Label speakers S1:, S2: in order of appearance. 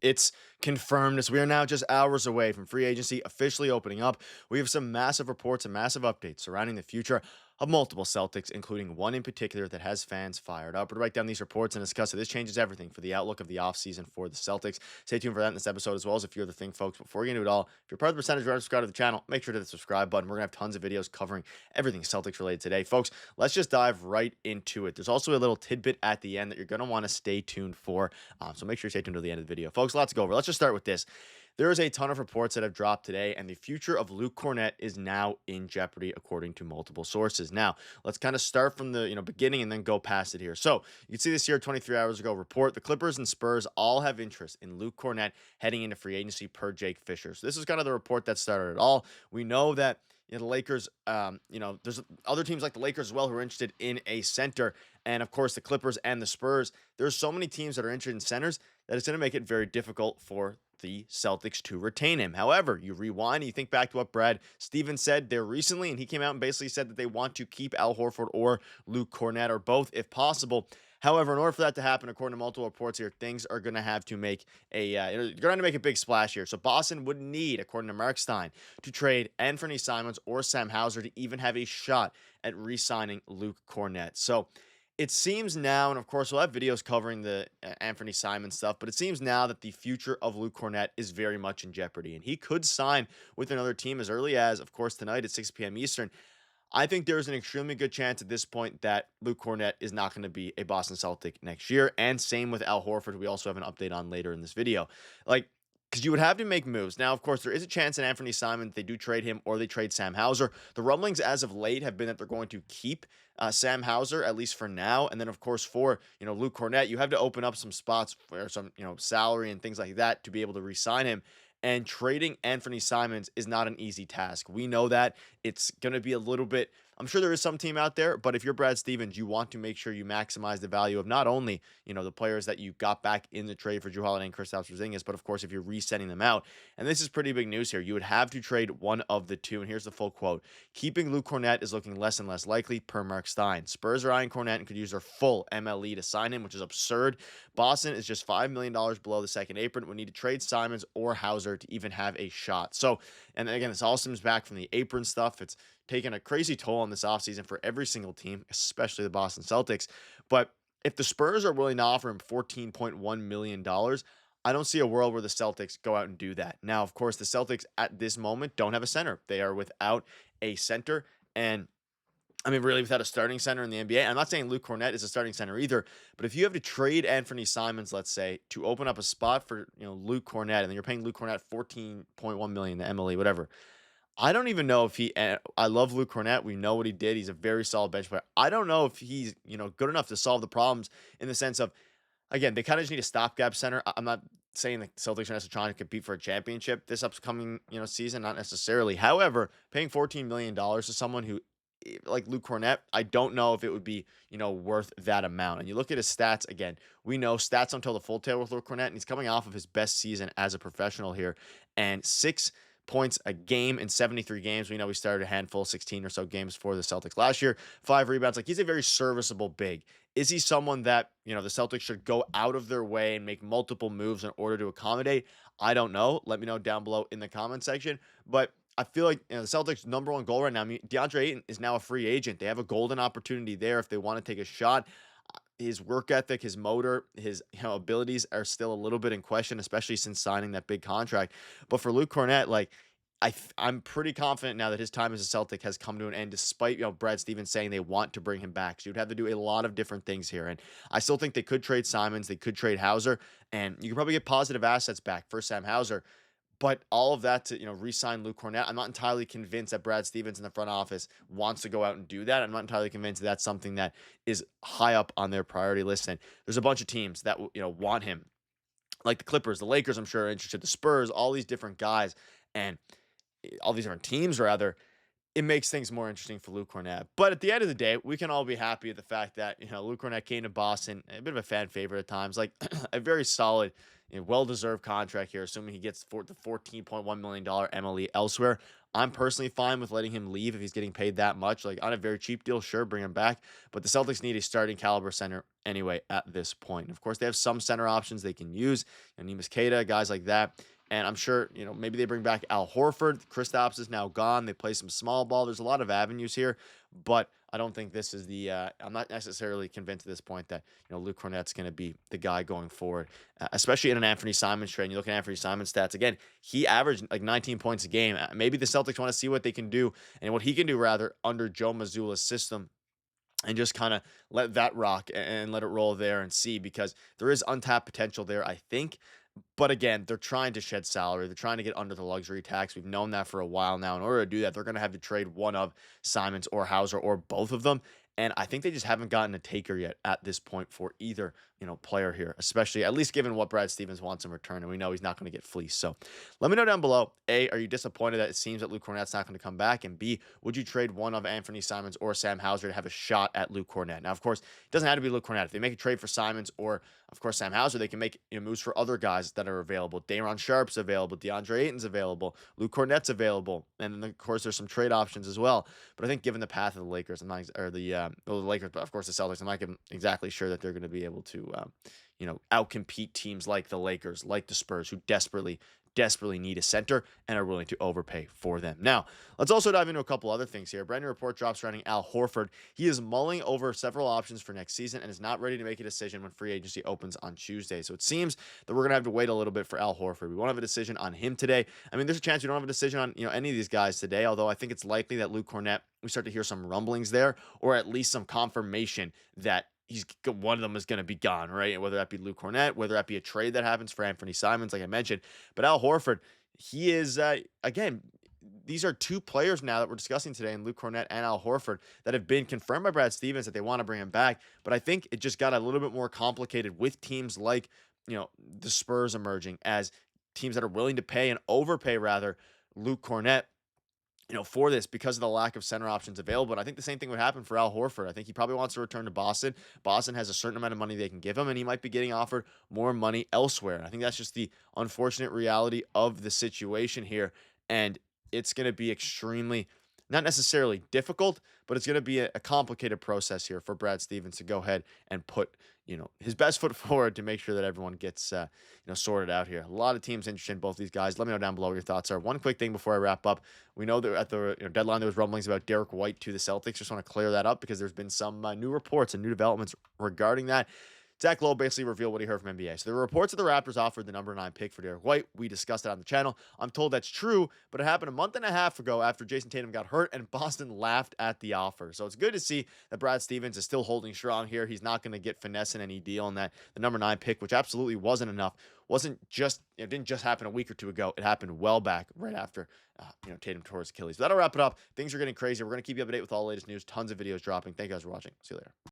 S1: It's confirmed as we are now just hours away from free agency officially opening up. We have some massive reports and massive updates surrounding the future of multiple Celtics, including one in particular that has fans fired up. We'll break down these reports and discuss it. This changes everything for the outlook of the offseason for the Celtics. Stay tuned for that in this episode, as well as a few other things, folks. Before we get into it all, if you're part of the percentage right, subscribe to the channel, make sure to hit the subscribe button. We're going to have tons of videos covering everything Celtics related today. Folks, let's just dive right into it. There's also a little tidbit at the end that you're going to want to stay tuned for. So make sure you stay tuned to the end of the video. Folks, lots to go over. Let's just start with this. There is a ton of reports that have dropped today, and the future of Luke Kornet is now in jeopardy, according to multiple sources. Now, let's kind of start from the beginning and then go past it here. So you can see this here 23 hours ago report. The Clippers and Spurs all have interest in Luke Kornet heading into free agency per Jake Fisher. So this is kind of the report that started it all. We know that the Lakers, there's other teams like the Lakers as well who are interested in a center. And of course, the Clippers and the Spurs. There's so many teams that are interested in centers that it's going to make it very difficult for the Celtics to retain him. However, you rewind and you think back to what Brad Stevens said there recently, and he came out and basically said that they want to keep Al Horford or Luke Kornet or both if possible. However, in order for that to happen, according to multiple reports here, things are going to have to make you're going to make a big splash here. So Boston would need, according to Mark Stein, to trade Anthony Simons or Sam Hauser to even have a shot at re-signing Luke Kornet. So it seems now, and of course we'll have videos covering the Anthony Simons stuff, but it seems now that the future of Luke Kornet is very much in jeopardy, and he could sign with another team as early as, of course, tonight at 6 p.m. Eastern. I think there's an extremely good chance at this point that Luke Kornet is not going to be a Boston Celtic next year, and same with Al Horford, who we also have an update on later in this video. Because you would have to make moves. Now, of course, there is a chance in Anthony Simons they do trade him or they trade Sam Hauser. The rumblings as of late have been that they're going to keep Sam Hauser, at least for now. And then, of course, for Luke Kornet, you have to open up some spots for some salary and things like that to be able to re-sign him. And trading Anthony Simons is not an easy task. We know that it's going to be a little bit. I'm sure there is some team out there, but if you're Brad Stevens, you want to make sure you maximize the value of not only, the players that you got back in the trade for Jrue Holiday and Kristaps Porziņģis, but of course, if you're resending them out. And this is pretty big news here. You would have to trade one of the two. And here's the full quote. Keeping Luke Kornet is looking less and less likely, per Mark Stein. Spurs are eyeing Kornet and could use their full MLE to sign him, which is absurd. Boston is just $5 million below the second apron. We need to trade Simons or Hauser to even have a shot. So, and again, this all stems back from the apron stuff. It's taken a crazy toll on this offseason for every single team, especially the Boston Celtics. But if the Spurs are willing to offer him $14.1 million, I don't see a world where the Celtics go out and do that. Now, of course, the Celtics at this moment don't have a center. They are without a center. And I mean, really, without a starting center in the NBA. I'm not saying Luke Kornet is a starting center either, but if you have to trade Anthony Simons, let's say, to open up a spot for Luke Kornet, and then you're paying Luke Kornet $14.1 million, the MLE, whatever. I don't even know if he. I love Luke Kornet. We know what he did. He's a very solid bench player. I don't know if he's good enough to solve the problems in the sense of, again, they kind of just need a stopgap center. I'm not saying the Celtics are necessarily trying to compete for a championship this upcoming season, not necessarily. However, paying $14 million to someone who like Luke Kornet, I don't know if it would be, worth that amount. And you look at his stats again, we know stats don't tell the full tale with Luke Kornet, and he's coming off of his best season as a professional here, and 6 points a game in 73 games. We know he started a handful, 16 or so games for the Celtics last year, 5 rebounds. Like, he's a very serviceable big. Is he someone that, the Celtics should go out of their way and make multiple moves in order to accommodate? I don't know. Let me know down below in the comment section. But I feel like the Celtics' number one goal right now, I mean, DeAndre Ayton is now a free agent. They have a golden opportunity there if they want to take a shot. His work ethic, his motor, his abilities are still a little bit in question, especially since signing that big contract. But for Luke Kornet, like, I'm pretty confident now that his time as a Celtic has come to an end, despite Brad Stevens saying they want to bring him back. So you'd have to do a lot of different things here, and I still think they could trade Simons, they could trade Hauser, and you could probably get positive assets back for Sam Hauser. But all of that to, re-sign Luke Kornet, I'm not entirely convinced that Brad Stevens in the front office wants to go out and do that. I'm not entirely convinced that that's something that is high up on their priority list. And there's a bunch of teams that, want him, like the Clippers, the Lakers, I'm sure are interested, the Spurs, all these different guys, and all these different teams, rather. it makes things more interesting for Luke Kornet. But at the end of the day, we can all be happy with the fact that, Luke Kornet came to Boston, a bit of a fan favorite at times, like a very solid, well-deserved contract here, assuming he gets the $14.1 million MLE elsewhere. I'm personally fine with letting him leave if he's getting paid that much. Like on a very cheap deal, sure, bring him back. But the Celtics need a starting caliber center anyway at this point. And of course, they have some center options they can use, Neemias Queta, guys like that. And I'm sure, maybe they bring back Al Horford. Kristaps is now gone. They play some small ball. There's a lot of avenues here, but I don't think this is I'm not necessarily convinced at this point that, Luke Kornet's going to be the guy going forward, especially in an Anthony Simons trade. And you look at Anthony Simons' stats. Again, he averaged like 19 points a game. Maybe the Celtics want to see what they can do and what he can do, rather, under Joe Mazzulla's system, and just kind of let that rock and let it roll there and see, because there is untapped potential there, I think. But again, they're trying to shed salary. They're trying to get under the luxury tax. We've known that for a while now. In order to do that, they're going to have to trade one of Simons or Hauser or both of them. And I think they just haven't gotten a taker yet at this point for either, player here, especially at least given what Brad Stevens wants in return. And we know he's not going to get fleeced. So let me know down below. A, are you disappointed that it seems that Luke Kornet's not going to come back? And B, would you trade one of Anthony Simons or Sam Hauser to have a shot at Luke Kornet? Now, of course, it doesn't have to be Luke Kornet. If they make a trade for Simons or, of course, Sam Hauser, they can make moves for other guys that are available. Day'Ron Sharpe's available. DeAndre Ayton's available. Luke Kornet's available. And then, of course, there's some trade options as well. But I think given the path of the Lakers, the Lakers, but of course the Celtics, I'm not exactly sure that they're going to be able to, outcompete teams like the Lakers, like the Spurs, who desperately need a center and are willing to overpay for them. Now, let's also dive into a couple other things here. A brand new report drops surrounding Al Horford. He is mulling over several options for next season and is not ready to make a decision when free agency opens on Tuesday. So it seems that we're going to have to wait a little bit for Al Horford. We won't have a decision on him today. I mean, there's a chance we don't have a decision on, any of these guys today, although I think it's likely that Luke Kornet, we start to hear some rumblings there, or at least some confirmation that one of them is going to be gone, right? Whether that be Luke Kornet, whether that be a trade that happens for Anthony Simons, like I mentioned. But Al Horford, he is, again, these are two players now that we're discussing today, in Luke Kornet and Al Horford, that have been confirmed by Brad Stevens that they want to bring him back. But I think it just got a little bit more complicated with teams like, the Spurs emerging as teams that are willing to pay and overpay, rather, Luke Kornet, for this, because of the lack of center options available. And I think the same thing would happen for Al Horford. I think he probably wants to return to Boston. Boston has a certain amount of money they can give him, and he might be getting offered more money elsewhere. And I think that's just the unfortunate reality of the situation here. And it's going to be extremely, not necessarily difficult, but it's going to be a complicated process here for Brad Stevens to go ahead and put, his best foot forward to make sure that everyone gets, sorted out here. A lot of teams interested in both these guys. Let me know down below what your thoughts are. One quick thing before I wrap up. We know that at the deadline, there was rumblings about Derrick White to the Celtics. Just want to clear that up because there's been some new reports and new developments regarding that. Zach Lowe basically revealed what he heard from NBA. So there were reports that the Raptors offered the number 9 pick for Derrick White. We discussed it on the channel. I'm told that's true, but it happened a month and a half ago after Jayson Tatum got hurt and Boston laughed at the offer. So it's good to see that Brad Stevens is still holding strong here. He's not going to get finesse in any deal, and that the number 9 pick, which absolutely wasn't enough, it didn't just happen a week or two ago. It happened well back right after Tatum tore his Achilles. But that'll wrap it up. Things are getting crazy. We're going to keep you up to date with all the latest news. Tons of videos dropping. Thank you guys for watching. See you later.